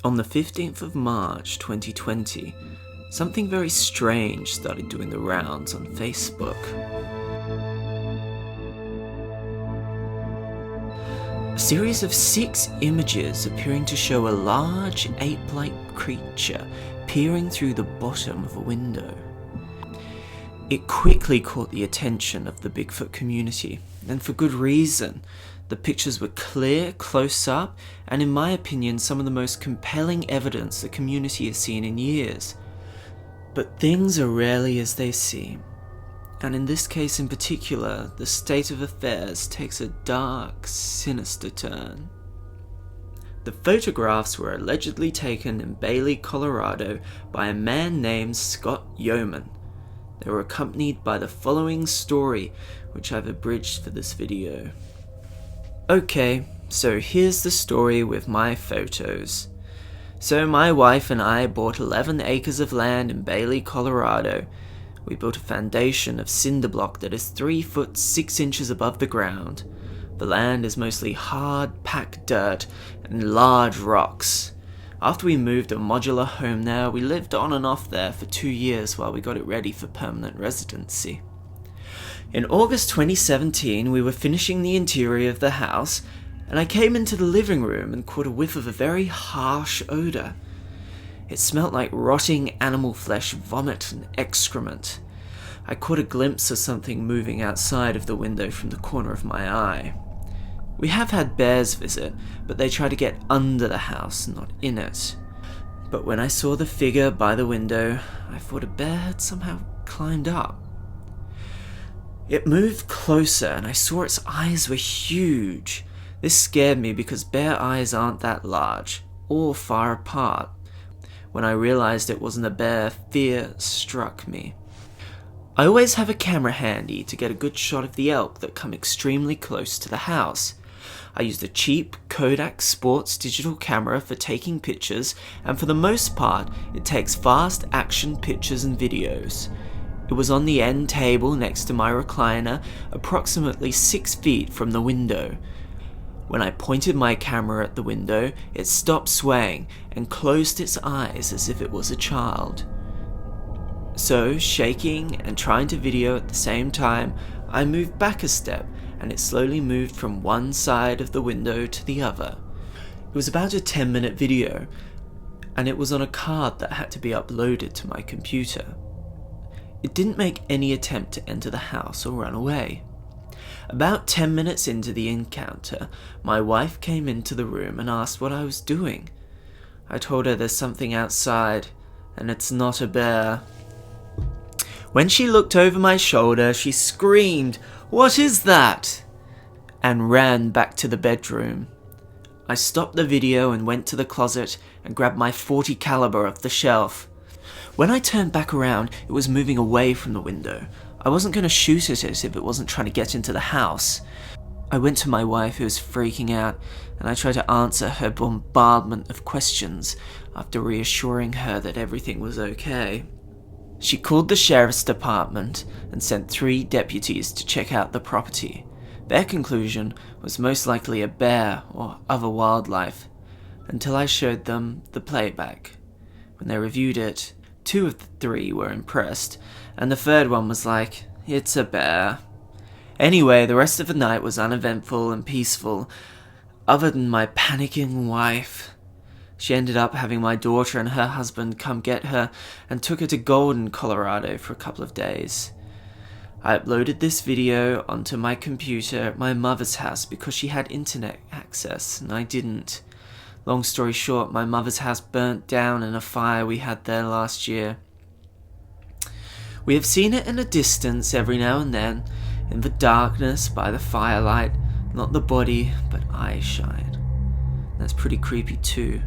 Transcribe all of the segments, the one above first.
On the 15th of March 2020, something very strange started doing the rounds on Facebook. A series of 6 images appearing to show a large ape-like creature peering through the bottom of a window. It quickly caught the attention of the Bigfoot community, and for good reason. The pictures were clear, close up, and in my opinion some of the most compelling evidence the community has seen in years. But things are rarely as they seem, and in this case in particular, the state of affairs takes a dark, sinister turn. The photographs were allegedly taken in Bailey, Colorado by a man named Scott Yeoman. They were accompanied by the following story, which I've abridged for this video. Okay, so here's the story with my photos. So my wife and I bought 11 acres of land in Bailey, Colorado. We built a foundation of cinder block that is 3 foot 6 inches above the ground. The land is mostly hard, packed dirt and large rocks. After we moved a modular home there, we lived on and off there for 2 years while we got it ready for permanent residency. In August 2017, we were finishing the interior of the house, and I came into the living room and caught a whiff of a very harsh odor. It smelt like rotting animal flesh, vomit, and excrement. I caught a glimpse of something moving outside of the window from the corner of my eye. We have had bears visit, but they try to get under the house, not in it. But when I saw the figure by the window, I thought a bear had somehow climbed up. It moved closer and I saw its eyes were huge. This scared me because bear eyes aren't that large, or far apart. When I realized it wasn't a bear, fear struck me. I always have a camera handy to get a good shot of the elk that come extremely close to the house. I used a cheap Kodak Sports digital camera for taking pictures, and for the most part, it takes fast action pictures and videos. It was on the end table next to my recliner, approximately 6 feet from the window. When I pointed my camera at the window, it stopped swaying and closed its eyes as if it was a child. So, shaking and trying to video at the same time, I moved back a step and it slowly moved from one side of the window to the other. It was about a 10-minute video, and it was on a card that had to be uploaded to my computer. It didn't make any attempt to enter the house or run away. About 10 minutes into the encounter, my wife came into the room and asked what I was doing. I told her there's something outside, and it's not a bear. When she looked over my shoulder, she screamed, "What is that?" and ran back to the bedroom. I stopped the video and went to the closet and grabbed my .40 caliber off the shelf. When I turned back around, it was moving away from the window. I wasn't going to shoot at it if it wasn't trying to get into the house. I went to my wife, who was freaking out, and I tried to answer her bombardment of questions after reassuring her that everything was okay. She called the sheriff's department and sent 3 deputies to check out the property. Their conclusion was most likely a bear or other wildlife, until I showed them the playback. When they reviewed it, 2 of the 3 were impressed, and the 3rd one was like, "It's a bear." Anyway, the rest of the night was uneventful and peaceful, other than my panicking wife. She ended up having my daughter and her husband come get her and took her to Golden, Colorado for a couple of days. I uploaded this video onto my computer at my mother's house because she had internet access and I didn't. Long story short, my mother's house burnt down in a fire we had there last year. We have seen it in a distance every now and then, in the darkness by the firelight, not the body, but eye shine. That's pretty creepy too.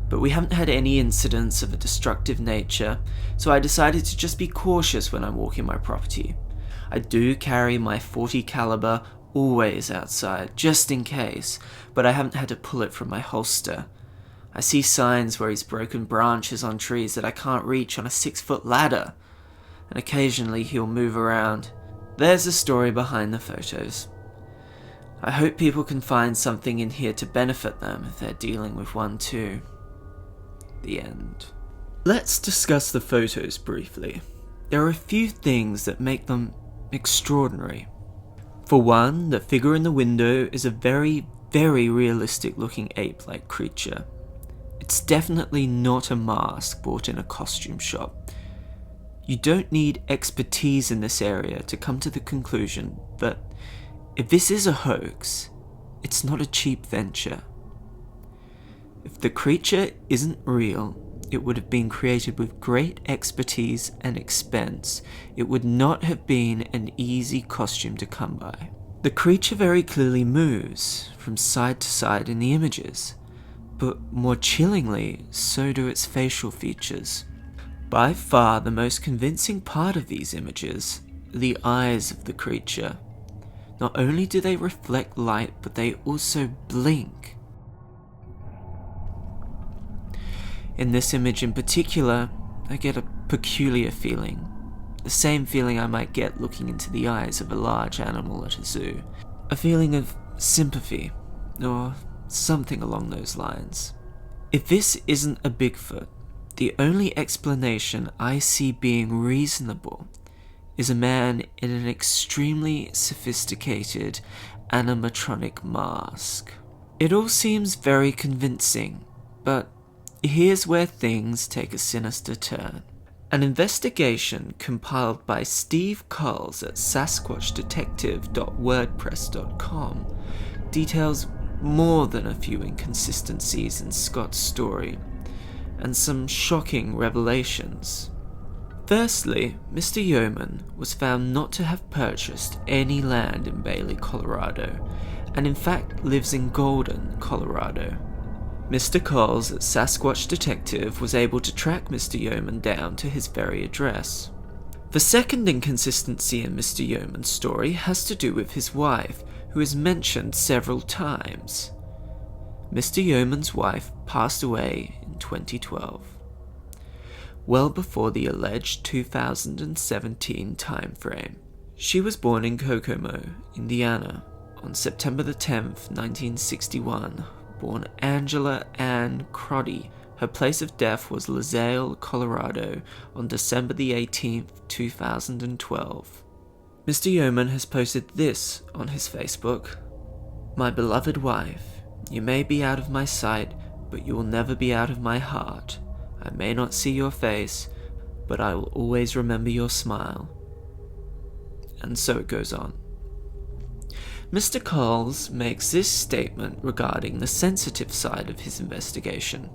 But we haven't had any incidents of a destructive nature, so I decided to just be cautious when I'm walking my property. I do carry my .40 caliber always outside, just in case, but I haven't had to pull it from my holster. I see signs where he's broken branches on trees that I can't reach on a 6-foot ladder, and occasionally he'll move around. There's the story behind the photos. I hope people can find something in here to benefit them if they're dealing with one too. The end. Let's discuss the photos briefly. There are a few things that make them extraordinary. For one, the figure in the window is a very, very realistic looking ape-like creature. It's definitely not a mask bought in a costume shop. You don't need expertise in this area to come to the conclusion that if this is a hoax, it's not a cheap venture. If the creature isn't real, it would have been created with great expertise and expense. It would not have been an easy costume to come by. The creature very clearly moves from side to side in the images, but more chillingly, so do its facial features. By far the most convincing part of these images are the eyes of the creature. Not only do they reflect light, but they also blink. In this image in particular, I get a peculiar feeling. The same feeling I might get looking into the eyes of a large animal at a zoo. A feeling of sympathy, or something along those lines. If this isn't a Bigfoot, the only explanation I see being reasonable is a man in an extremely sophisticated animatronic mask. It all seems very convincing, but here's where things take a sinister turn. An investigation compiled by Steve Culls at sasquatchdetective.wordpress.com details more than a few inconsistencies in Scott's story, and some shocking revelations. Firstly, Mr. Yeoman was found not to have purchased any land in Bailey, Colorado, and in fact lives in Golden, Colorado. Mr. Culls at Sasquatch Detective was able to track Mr. Yeoman down to his very address. The second inconsistency in Mr. Yeoman's story has to do with his wife, who is mentioned several times. Mr. Yeoman's wife passed away in 2012, well before the alleged 2017 timeframe. She was born in Kokomo, Indiana, on September the 10th, 1961, born Angela Ann Crotty. Her place of death was LaSalle, Colorado, on December the 18th, 2012. Mr. Yeoman has posted this on his Facebook. "My beloved wife, you may be out of my sight, but you will never be out of my heart. I may not see your face, but I will always remember your smile." And so it goes on. Mr. Culls makes this statement regarding the sensitive side of his investigation.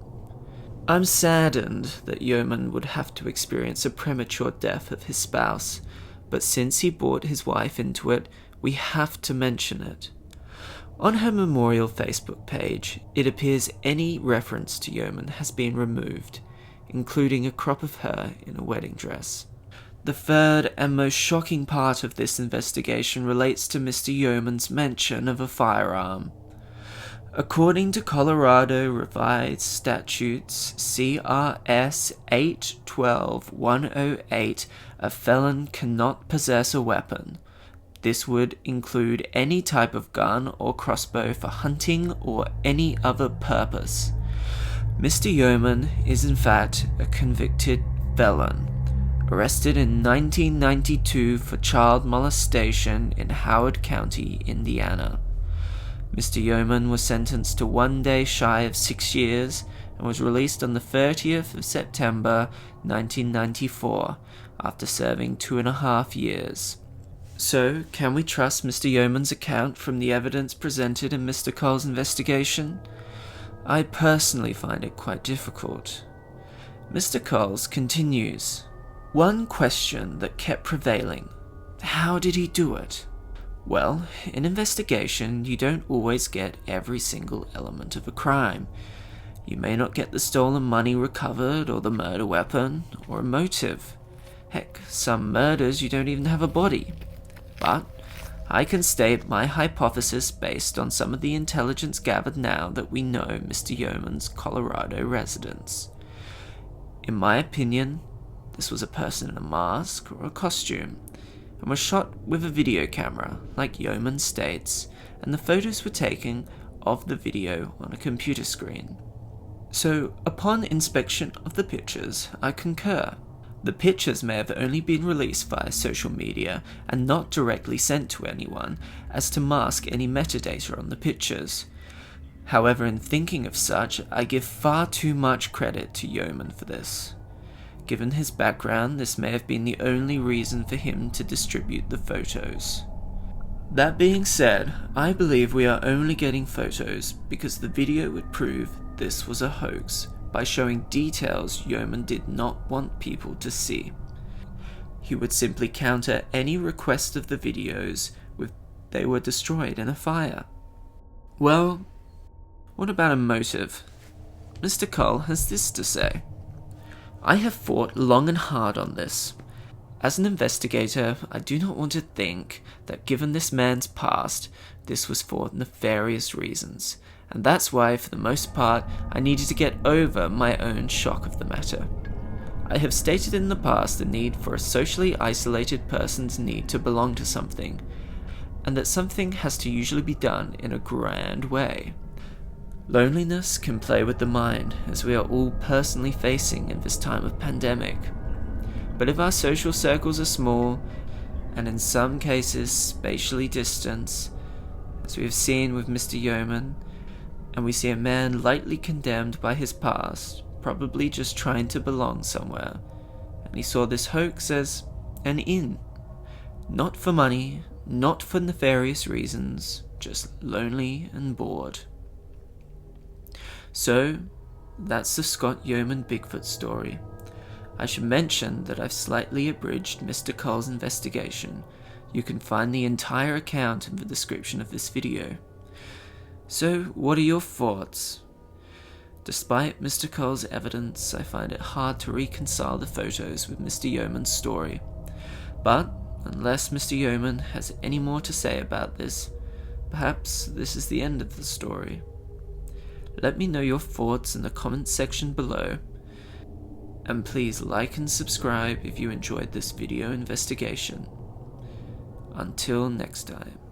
"I'm saddened that Yeoman would have to experience a premature death of his spouse, but since he brought his wife into it, we have to mention it. On her memorial Facebook page, it appears any reference to Yeoman has been removed, including a crop of her in a wedding dress." The third and most shocking part of this investigation relates to Mr. Yeoman's mention of a firearm. According to Colorado Revised Statutes CRS 812-108, a felon cannot possess a weapon. This would include any type of gun or crossbow for hunting or any other purpose. Mr. Yeoman is in fact a convicted felon, arrested in 1992 for child molestation in Howard County, Indiana. Mr. Yeoman was sentenced to 1 day shy of 6 years and was released on the 30th of September 1994 after serving 2.5 years. So, can we trust Mr. Yeoman's account from the evidence presented in Mr. Culls' investigation? I personally find it quite difficult. Mr. Culls continues. One question that kept prevailing: how did he do it? Well, in investigation, you don't always get every single element of a crime. You may not get the stolen money recovered, or the murder weapon, or a motive. Heck, some murders you don't even have a body. But I can state my hypothesis based on some of the intelligence gathered now that we know Mr. Yeoman's Colorado residence. In my opinion, this was a person in a mask or a costume, and was shot with a video camera, like Yeoman states, and the photos were taken of the video on a computer screen. So, upon inspection of the pictures, I concur. The pictures may have only been released via social media and not directly sent to anyone, as to mask any metadata on the pictures. However, in thinking of such, I give far too much credit to Yeoman for this. Given his background, this may have been the only reason for him to distribute the photos. That being said, I believe we are only getting photos because the video would prove this was a hoax by showing details Yeoman did not want people to see. He would simply counter any request of the videos with they were destroyed in a fire. Well, what about a motive? Mr. Cull has this to say. I have fought long and hard on this. As an investigator, I do not want to think that given this man's past, this was for nefarious reasons, and that's why, for the most part, I needed to get over my own shock of the matter. I have stated in the past the need for a socially isolated person's need to belong to something, and that something has to usually be done in a grand way. Loneliness can play with the mind, as we are all personally facing in this time of pandemic. But if our social circles are small, and in some cases spatially distant, as we have seen with Mr. Yeoman, and we see a man lightly condemned by his past, probably just trying to belong somewhere, and he saw this hoax as an in. Not for money, not for nefarious reasons, just lonely and bored. So, that's the Scott Yeoman Bigfoot story. I should mention that I've slightly abridged Mr. Cull's investigation. You can find the entire account in the description of this video. So, what are your thoughts? Despite Mr. Cull's evidence, I find it hard to reconcile the photos with Mr. Yeoman's story. But, unless Mr. Yeoman has any more to say about this, perhaps this is the end of the story. Let me know your thoughts in the comments section below. And please like and subscribe if you enjoyed this video investigation. Until next time.